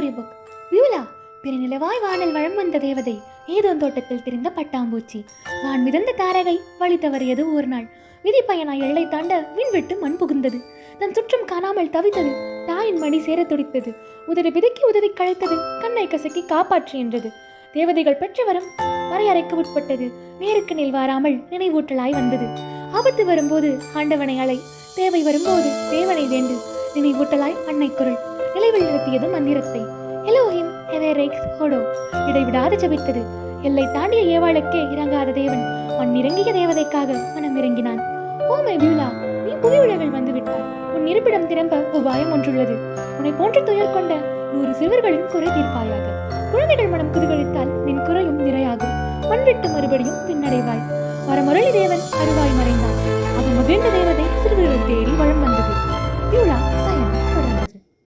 Story book. வியூலா பெருநிலவாய் வானில் வளம் வந்த தேவதை, ஏதோ தோட்டத்தில் திரிந்த பட்டாம்பூச்சி. வான் மிதந்த தாரகை வழி தவறியது ஒரு நாள். விதி பயனாய் எல்லை தாண்ட விண்விட்டு மண் புகுந்தது. தன் சுற்றம் காணாமல் தவித்தது. தாயின் மடி சேர துடித்தது. உதவி பிதுக்கி உதவி களைத்தது. கண்ணை கசக்கி காப்பாற்று என்றது. தேவதைகள் பெற்ற வரம் வரையறைக்கு உட்பட்டது. நேருக்கு நெல் வாராமல் நினைவூட்டலாய் வந்தது. ஆபத்து வரும்போது ஆண்டவனை அலை, தேவை வரும்போது தேவனை வேண்டு. நினைவூட்டலாய் அன்னை குரல் நிலைவில் நிறுத்தியது மந்திரத்தை. எலோஹிம் ஹெவேரெக்ஸ் ஹோடோ இடைவிடாது ஜபித்தது. எல்லை தாண்டிய ஏவாளுக்கே இறங்காத தேவன் மண் இறங்கிய தேவதைக்காக மனம் இறங்கினான். ஓ மை பியூலா, நீ புவி உலகில் வந்து விட்டாய். உன் இருப்பிடம் திரும்ப உபாயம் ஒன்றுள்ளது. உன்னை போன்று துயர் கொண்ட 100 சிறுவர்களின் குறை தீர்ப்பாயாக. குழந்தைகள் மனம் குதுகழித்தால் நின் குறையும் நிறையாகும். மண் விட்டு மறுபடியும் பின்னடைவாய். வரமுரளி தேவன் அருவாய் மறைந்தார். அவன் மகிழ்ந்த தேவதை சிறுவர்கள் தேடி வளம் வந்தது. பியூலா